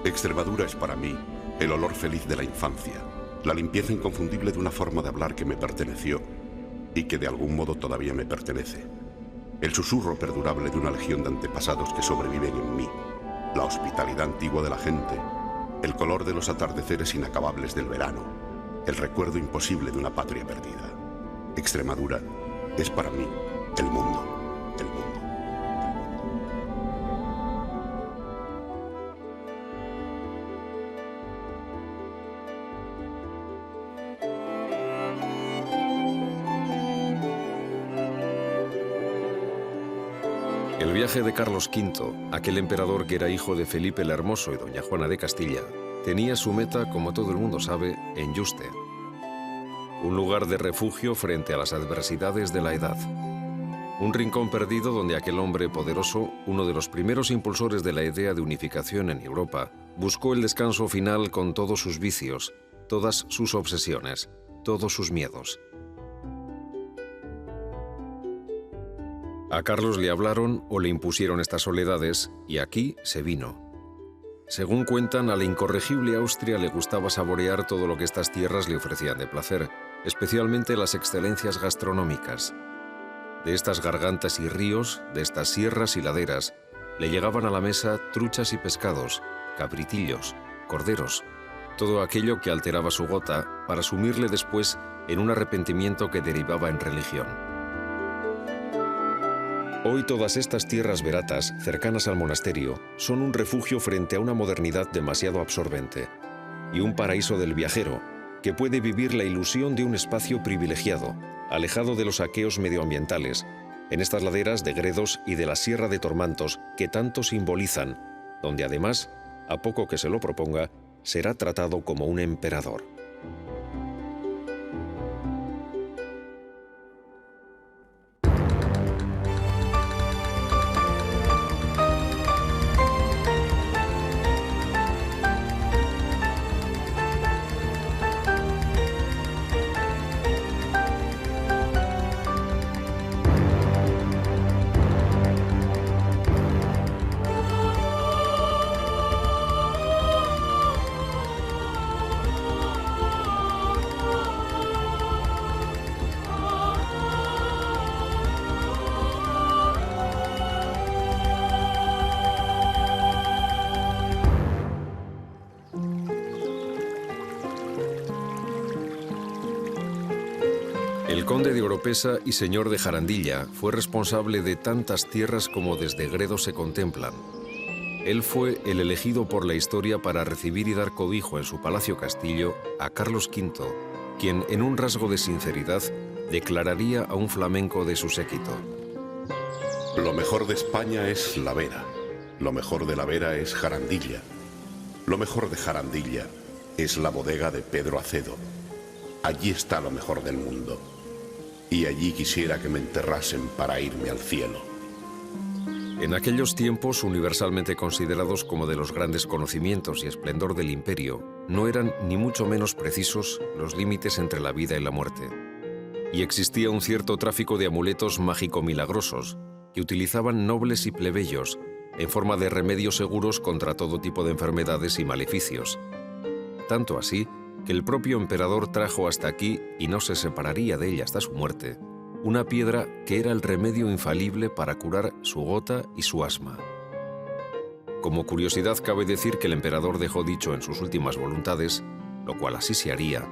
Extremadura es para mí el olor feliz de la infancia, la limpieza inconfundible de una forma de hablar que me perteneció y que de algún modo todavía me pertenece. El susurro perdurable de una legión de antepasados que sobreviven en mí, la hospitalidad antigua de la gente, el color de los atardeceres inacabables del verano, el recuerdo imposible de una patria perdida. Extremadura es para mí el mundo, el mundo. El viaje de Carlos V, aquel emperador que era hijo de Felipe el Hermoso y doña Juana de Castilla, tenía su meta, como todo el mundo sabe, en Yuste, un lugar de refugio frente a las adversidades de la edad. Un rincón perdido donde aquel hombre poderoso, uno de los primeros impulsores de la idea de unificación en Europa, buscó el descanso final con todos sus vicios, todas sus obsesiones, todos sus miedos. A Carlos le hablaron o le impusieron estas soledades y aquí se vino. Según cuentan, a la incorregible Austria le gustaba saborear todo lo que estas tierras le ofrecían de placer, especialmente las excelencias gastronómicas. De estas gargantas y ríos, de estas sierras y laderas, le llegaban a la mesa truchas y pescados, cabritillos, corderos, todo aquello que alteraba su gota para sumirle después en un arrepentimiento que derivaba en religión. Hoy todas estas tierras veratas, cercanas al monasterio, son un refugio frente a una modernidad demasiado absorbente y un paraíso del viajero que puede vivir la ilusión de un espacio privilegiado, alejado de los saqueos medioambientales, en estas laderas de Gredos y de la Sierra de Tormantos que tanto simbolizan, donde además, a poco que se lo proponga, será tratado como un emperador. El conde de Oropesa y señor de Jarandilla fue responsable de tantas tierras como desde Gredos se contemplan. Él fue el elegido por la historia para recibir y dar cobijo en su palacio castillo a Carlos V, quien en un rasgo de sinceridad declararía a un flamenco de su séquito: Lo mejor de España es la Vera, lo mejor de la Vera es Jarandilla, lo mejor de Jarandilla es la bodega de Pedro Acedo. Allí está lo mejor del mundo. Y allí quisiera que me enterrasen para irme al cielo. En aquellos tiempos, universalmente considerados como de los grandes conocimientos y esplendor del imperio, no eran ni mucho menos precisos los límites entre la vida y la muerte. Y existía un cierto tráfico de amuletos mágico-milagrosos que utilizaban nobles y plebeyos en forma de remedios seguros contra todo tipo de enfermedades y maleficios. Tanto así que el propio emperador trajo hasta aquí, y no se separaría de ella hasta su muerte, una piedra que era el remedio infalible para curar su gota y su asma. Como curiosidad cabe decir que el emperador dejó dicho en sus últimas voluntades, lo cual así se haría,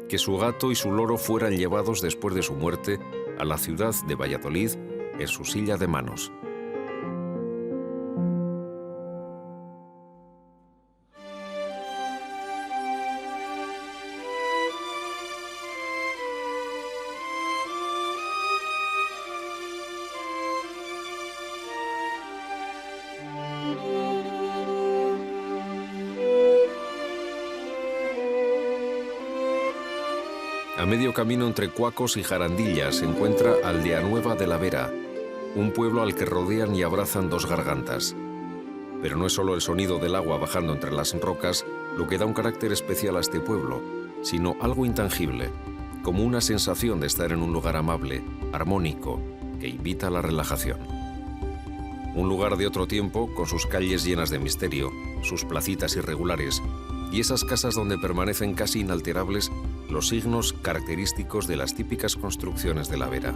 que su gato y su loro fueran llevados después de su muerte a la ciudad de Valladolid en su silla de manos. A medio camino entre Cuacos y Jarandilla se encuentra Aldeanueva de la Vera, un pueblo al que rodean y abrazan dos gargantas. Pero no es solo el sonido del agua bajando entre las rocas lo que da un carácter especial a este pueblo, sino algo intangible, como una sensación de estar en un lugar amable, armónico, que invita a la relajación. Un lugar de otro tiempo, con sus calles llenas de misterio, sus placitas irregulares y esas casas donde permanecen casi inalterables los signos característicos de las típicas construcciones de la Vera.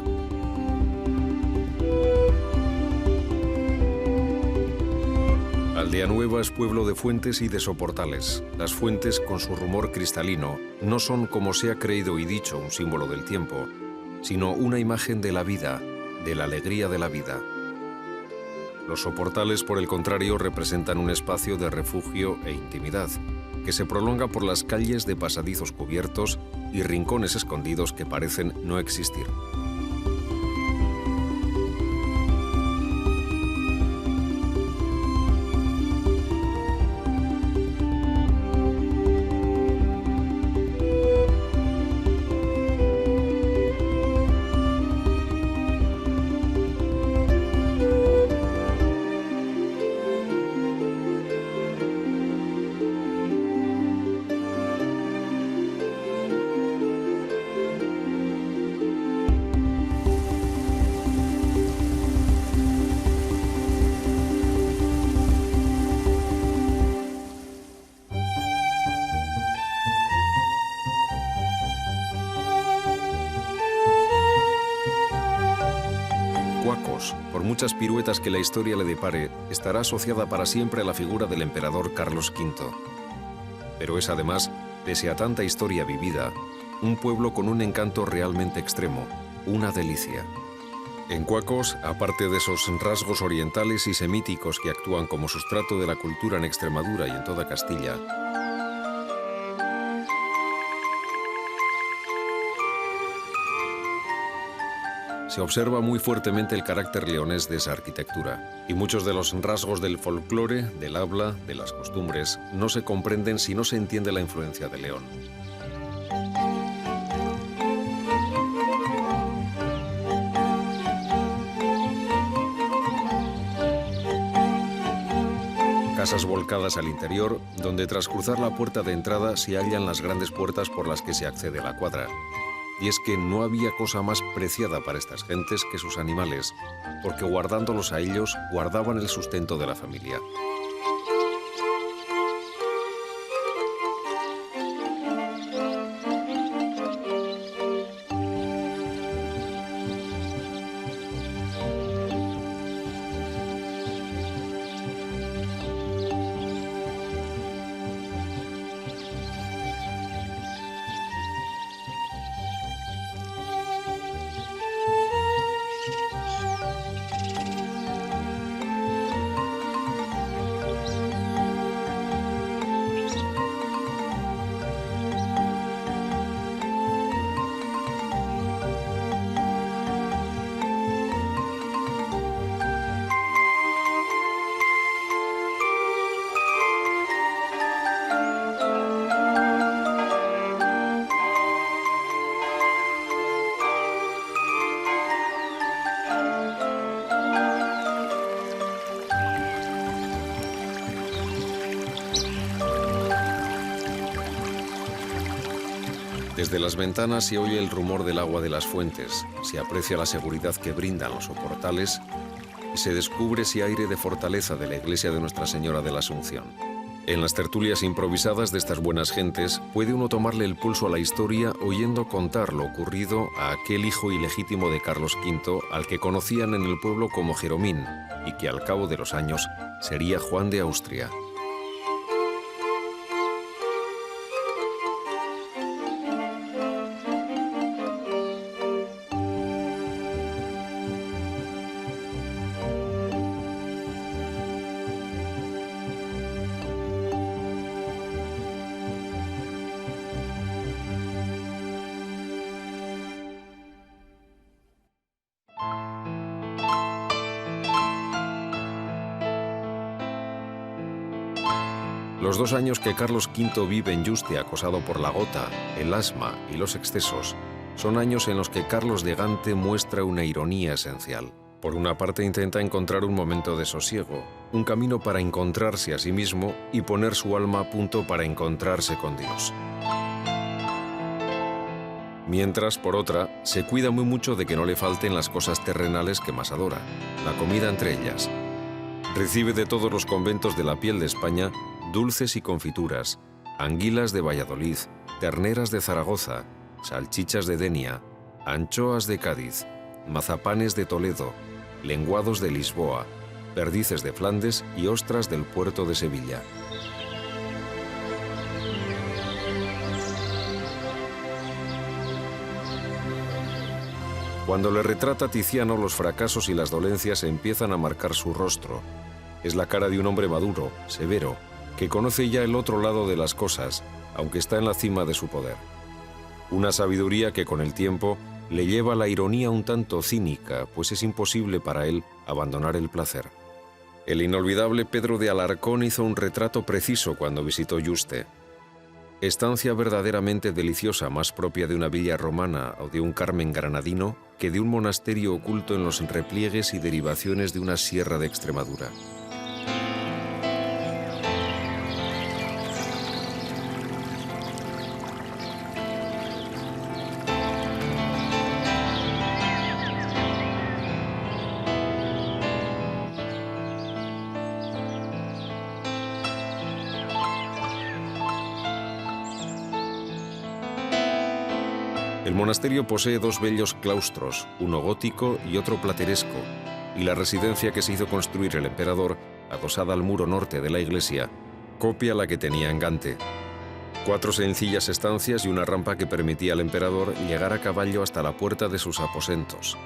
Aldea Nueva es pueblo de fuentes y de soportales. Las fuentes, con su rumor cristalino, no son, como se ha creído y dicho, un símbolo del tiempo, sino una imagen de la vida, de la alegría de la vida. Los soportales, por el contrario, representan un espacio de refugio e intimidad, que se prolonga por las calles de pasadizos cubiertos y rincones escondidos que parecen no existir. Cuacos, por muchas piruetas que la historia le depare, estará asociada para siempre a la figura del emperador Carlos V. Pero es además, pese a tanta historia vivida, un pueblo con un encanto realmente extremo, una delicia. En Cuacos, aparte de esos rasgos orientales y semíticos que actúan como sustrato de la cultura en Extremadura y en toda Castilla, se observa muy fuertemente el carácter leonés de esa arquitectura, y muchos de los rasgos del folclore, del habla, de las costumbres, no se comprenden si no se entiende la influencia de León. Casas volcadas al interior, donde tras cruzar la puerta de entrada se hallan las grandes puertas por las que se accede a la cuadra. Y es que no había cosa más preciada para estas gentes que sus animales, porque guardándolos a ellos, guardaban el sustento de la familia. Desde las ventanas se oye el rumor del agua de las fuentes, se aprecia la seguridad que brindan los soportales y se descubre ese aire de fortaleza de la iglesia de Nuestra Señora de la Asunción. En las tertulias improvisadas de estas buenas gentes puede uno tomarle el pulso a la historia oyendo contar lo ocurrido a aquel hijo ilegítimo de Carlos V al que conocían en el pueblo como Jeromín y que al cabo de los años sería Juan de Austria. Los 2 años que Carlos V vive en Yuste acosado por la gota, el asma y los excesos, son años en los que Carlos de Gante muestra una ironía esencial. Por una parte intenta encontrar un momento de sosiego, un camino para encontrarse a sí mismo y poner su alma a punto para encontrarse con Dios. Mientras, por otra, se cuida muy mucho de que no le falten las cosas terrenales que más adora, la comida entre ellas. Recibe de todos los conventos de la piel de España dulces y confituras, anguilas de Valladolid, terneras de Zaragoza, salchichas de Denia, anchoas de Cádiz, mazapanes de Toledo, lenguados de Lisboa, perdices de Flandes y ostras del puerto de Sevilla. Cuando le retrata Tiziano, los fracasos y las dolencias empiezan a marcar su rostro. Es la cara de un hombre maduro, severo, que conoce ya el otro lado de las cosas, aunque está en la cima de su poder. Una sabiduría que con el tiempo le lleva a la ironía un tanto cínica, pues es imposible para él abandonar el placer. El inolvidable Pedro de Alarcón hizo un retrato preciso cuando visitó Yuste. Estancia verdaderamente deliciosa, más propia de una villa romana o de un Carmen granadino que de un monasterio oculto en los repliegues y derivaciones de una sierra de Extremadura. El monasterio posee dos bellos claustros, uno gótico y otro plateresco, y la residencia que se hizo construir el emperador, adosada al muro norte de la iglesia, copia la que tenía en Gante. 4 sencillas estancias y una rampa que permitía al emperador llegar a caballo hasta la puerta de sus aposentos.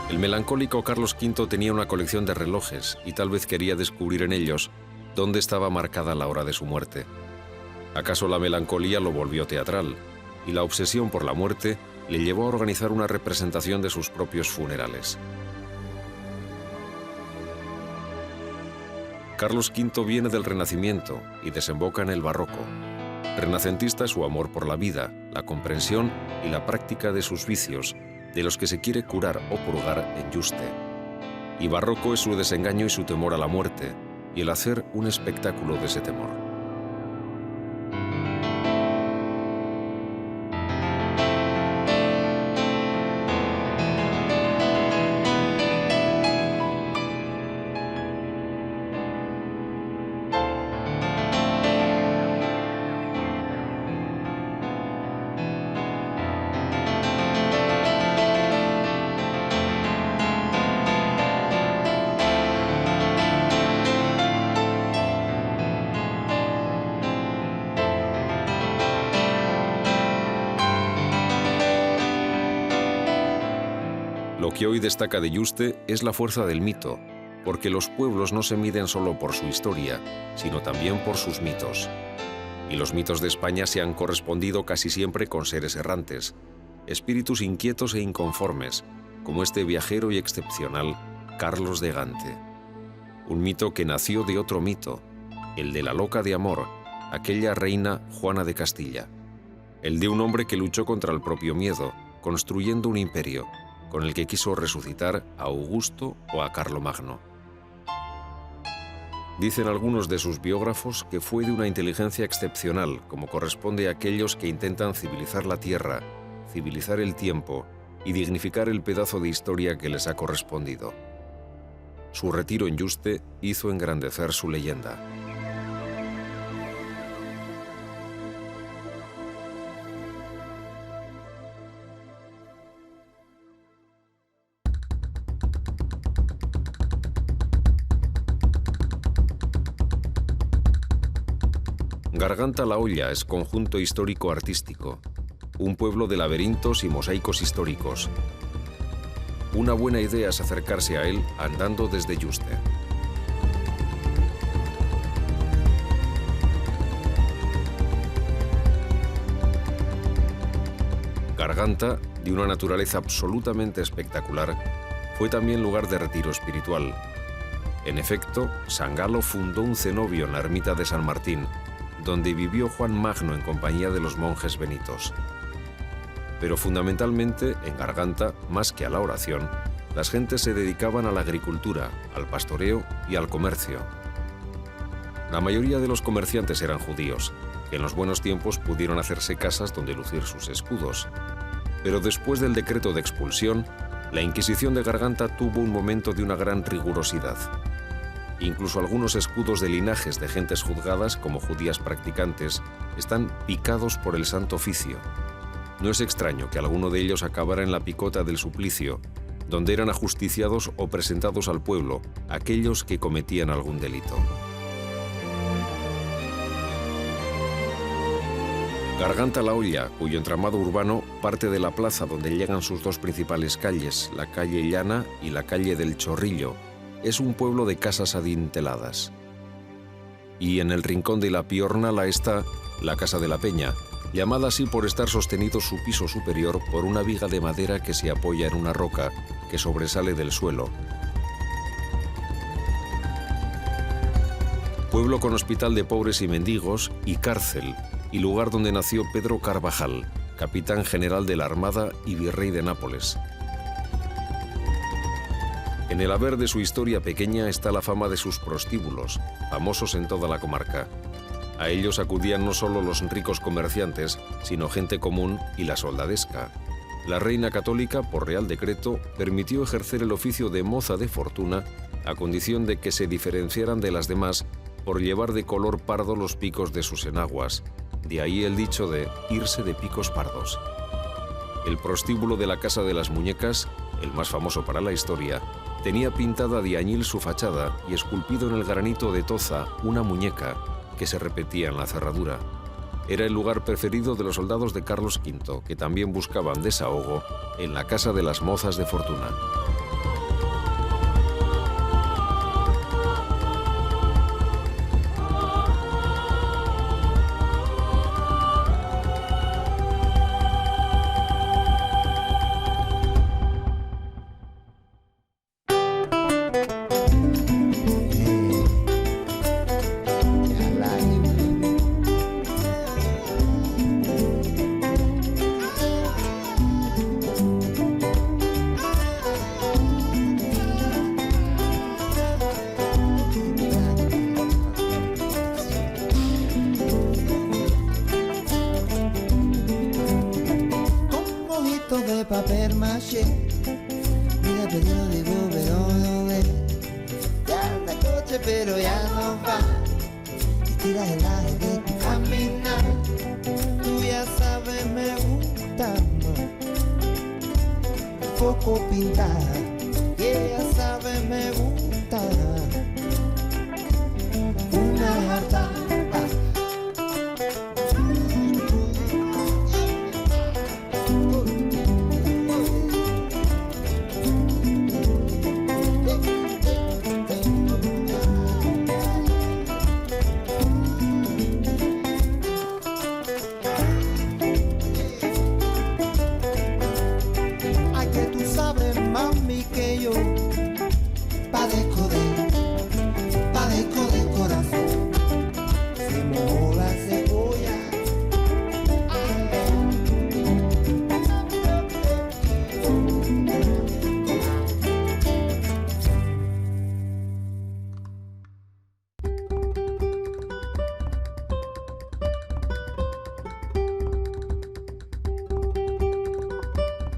El melancólico Carlos V tenía una colección de relojes y tal vez quería descubrir en ellos dónde estaba marcada la hora de su muerte. ¿Acaso la melancolía lo volvió teatral y la obsesión por la muerte le llevó a organizar una representación de sus propios funerales? Carlos V viene del Renacimiento y desemboca en el Barroco. Renacentista es su amor por la vida, la comprensión y la práctica de sus vicios, de los que se quiere curar o purgar en Yuste. Y barroco es su desengaño y su temor a la muerte, y el hacer un espectáculo de ese temor. Lo que hoy destaca de Yuste es la fuerza del mito, porque los pueblos no se miden solo por su historia, sino también por sus mitos. Y los mitos de España se han correspondido casi siempre con seres errantes, espíritus inquietos e inconformes, como este viajero y excepcional Carlos de Gante. Un mito que nació de otro mito, el de la loca de amor, aquella reina Juana de Castilla. El de un hombre que luchó contra el propio miedo, construyendo un imperio, con el que quiso resucitar a Augusto o a Carlomagno. Dicen algunos de sus biógrafos que fue de una inteligencia excepcional, como corresponde a aquellos que intentan civilizar la tierra, civilizar el tiempo y dignificar el pedazo de historia que les ha correspondido. Su retiro en Yuste hizo engrandecer su leyenda. Garganta la Olla es conjunto histórico-artístico, un pueblo de laberintos y mosaicos históricos. Una buena idea es acercarse a él andando desde Yuste. Garganta, de una naturaleza absolutamente espectacular, fue también lugar de retiro espiritual. En efecto, San Galo fundó un cenobio en la ermita de San Martín, donde vivió Juan Magno en compañía de los monjes benitos. Pero fundamentalmente, en Garganta, más que a la oración, las gentes se dedicaban a la agricultura, al pastoreo y al comercio. La mayoría de los comerciantes eran judíos, que en los buenos tiempos pudieron hacerse casas donde lucir sus escudos. Pero después del decreto de expulsión, la Inquisición de Garganta tuvo un momento de una gran rigurosidad. Incluso algunos escudos de linajes de gentes juzgadas como judías practicantes están picados por el Santo Oficio. No es extraño que alguno de ellos acabara en la picota del suplicio, donde eran ajusticiados o presentados al pueblo aquellos que cometían algún delito. Garganta la Olla, cuyo entramado urbano parte de la plaza donde llegan sus dos principales calles, la calle Llana y la calle del Chorrillo, es un pueblo de casas adinteladas. Y en el rincón de la Piórnala está la Casa de la Peña, llamada así por estar sostenido su piso superior por una viga de madera que se apoya en una roca que sobresale del suelo. Pueblo con hospital de pobres y mendigos y cárcel, y lugar donde nació Pedro Carvajal, capitán general de la Armada y virrey de Nápoles. En el haber de su historia pequeña está la fama de sus prostíbulos, famosos en toda la comarca. A ellos acudían no solo los ricos comerciantes, sino gente común y la soldadesca. La reina católica, por real decreto, permitió ejercer el oficio de moza de fortuna a condición de que se diferenciaran de las demás por llevar de color pardo los picos de sus enaguas. De ahí el dicho de irse de picos pardos. El prostíbulo de la Casa de las Muñecas, el más famoso para la historia, tenía pintada de añil su fachada y esculpido en el granito de Toza una muñeca que se repetía en la cerradura. Era el lugar preferido de los soldados de Carlos V, que también buscaban desahogo en la Casa de las Mozas de Fortuna. Papel maché, mira pedido de pero ve. Ya anda coche pero ya no va. Y tira el aire de tu caminar. Tú ya sabes me gusta un poco pintar. Y ella sabe me gusta una harta.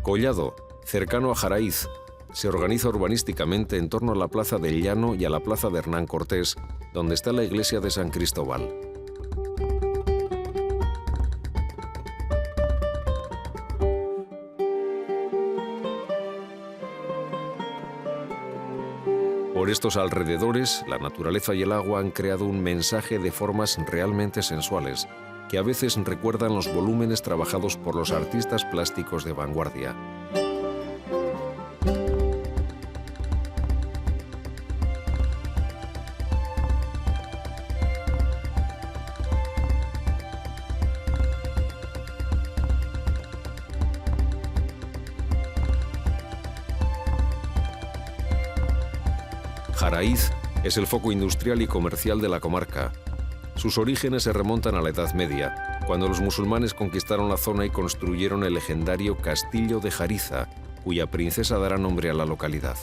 Collado, cercano a Jaraiz, se organiza urbanísticamente en torno a la Plaza del Llano y a la Plaza de Hernán Cortés, donde está la iglesia de San Cristóbal. Por estos alrededores, la naturaleza y el agua han creado un mensaje de formas realmente sensuales, que a veces recuerdan los volúmenes trabajados por los artistas plásticos de vanguardia. Jaraiz es el foco industrial y comercial de la comarca. Sus orígenes se remontan a la Edad Media, cuando los musulmanes conquistaron la zona y construyeron el legendario Castillo de Jariza, cuya princesa dará nombre a la localidad.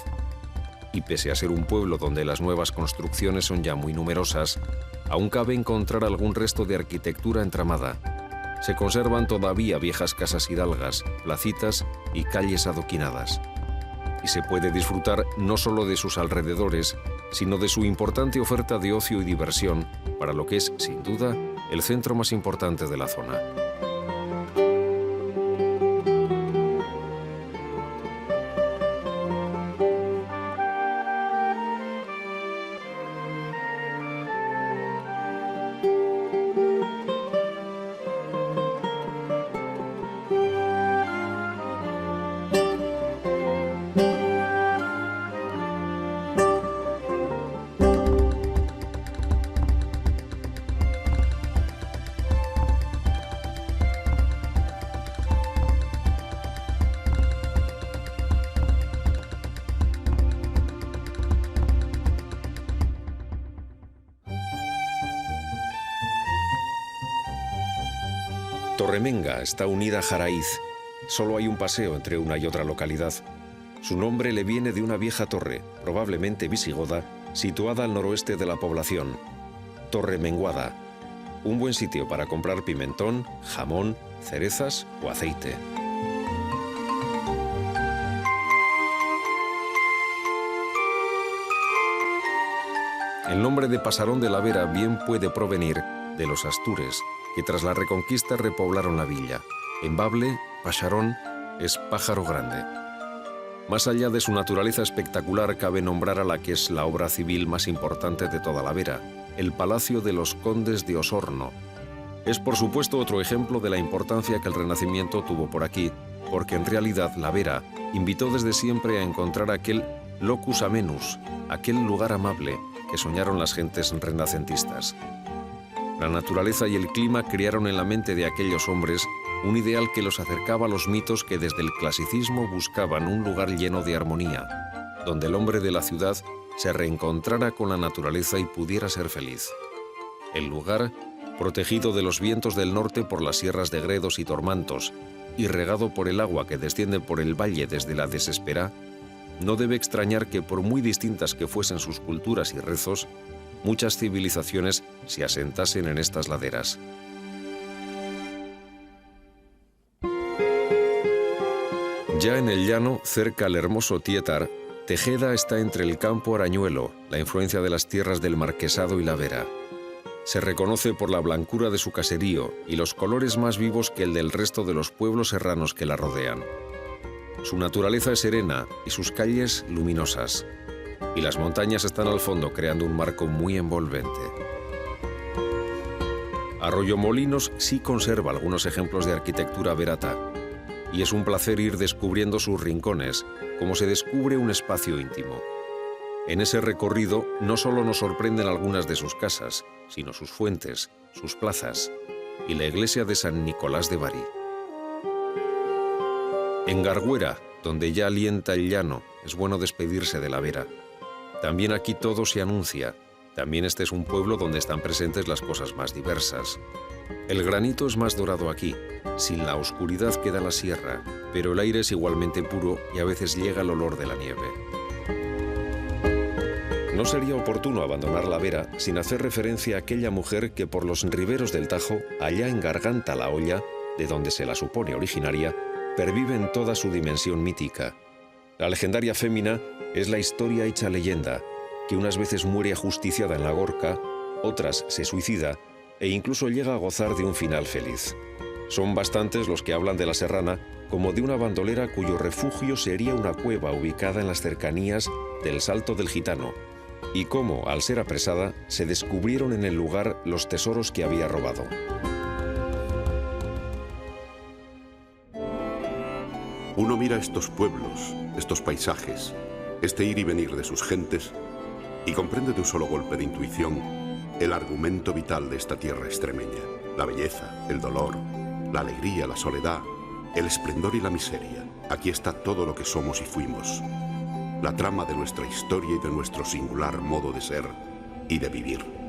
Y pese a ser un pueblo donde las nuevas construcciones son ya muy numerosas, aún cabe encontrar algún resto de arquitectura entramada. Se conservan todavía viejas casas hidalgas, placitas y calles adoquinadas. Y se puede disfrutar no solo de sus alrededores, sino de su importante oferta de ocio y diversión, para lo que es, sin duda, el centro más importante de la zona. Torremenga está unida a Jaraiz. Solo hay un paseo entre una y otra localidad. Su nombre le viene de una vieja torre, probablemente visigoda, situada al noroeste de la población. Torre Menguada. Un buen sitio para comprar pimentón, jamón, cerezas o aceite. El nombre de Pasarón de la Vera bien puede provenir de los astures, que tras la Reconquista repoblaron la villa. En bable, Pasarón es pájaro grande. Más allá de su naturaleza espectacular, cabe nombrar a la que es la obra civil más importante de toda la Vera, el Palacio de los Condes de Osorno. Es, por supuesto, otro ejemplo de la importancia que el Renacimiento tuvo por aquí, porque en realidad la Vera invitó desde siempre a encontrar aquel locus amenus, aquel lugar amable que soñaron las gentes renacentistas. La naturaleza y el clima crearon en la mente de aquellos hombres un ideal que los acercaba a los mitos que desde el clasicismo buscaban un lugar lleno de armonía, donde el hombre de la ciudad se reencontrara con la naturaleza y pudiera ser feliz. El lugar, protegido de los vientos del norte por las sierras de Gredos y Tormantos y regado por el agua que desciende por el valle desde la Desespera, no debe extrañar que por muy distintas que fuesen sus culturas y rezos, muchas civilizaciones se asentasen en estas laderas. Ya en el llano, cerca al hermoso Tietar, Tejeda está entre el campo arañuelo, la influencia de las tierras del Marquesado y la Vera. Se reconoce por la blancura de su caserío y los colores más vivos que el del resto de los pueblos serranos que la rodean. Su naturaleza es serena y sus calles luminosas. Y las montañas están al fondo creando un marco muy envolvente. Arroyomolinos sí conserva algunos ejemplos de arquitectura verata, y es un placer ir descubriendo sus rincones, como se descubre un espacio íntimo. En ese recorrido no solo nos sorprenden algunas de sus casas, sino sus fuentes, sus plazas y la iglesia de San Nicolás de Bari. En Garguera, donde ya alienta el llano, es bueno despedirse de la Vera. También aquí todo se anuncia. También este es un pueblo donde están presentes las cosas más diversas. El granito es más dorado aquí. Sin la oscuridad queda la sierra, pero el aire es igualmente puro y a veces llega el olor de la nieve. No sería oportuno abandonar la Vera sin hacer referencia a aquella mujer que por los riberos del Tajo, allá en Garganta la Olla, de donde se la supone originaria, pervive en toda su dimensión mítica. La legendaria fémina es la historia hecha leyenda, que unas veces muere ajusticiada en la Gorka, otras se suicida e incluso llega a gozar de un final feliz. Son bastantes los que hablan de la Serrana como de una bandolera cuyo refugio sería una cueva ubicada en las cercanías del Salto del Gitano, y cómo, al ser apresada, se descubrieron en el lugar los tesoros que había robado. Uno mira estos pueblos, estos paisajes, este ir y venir de sus gentes, y comprende de un solo golpe de intuición el argumento vital de esta tierra extremeña: la belleza, el dolor, la alegría, la soledad, el esplendor y la miseria. Aquí está todo lo que somos y fuimos, la trama de nuestra historia y de nuestro singular modo de ser y de vivir.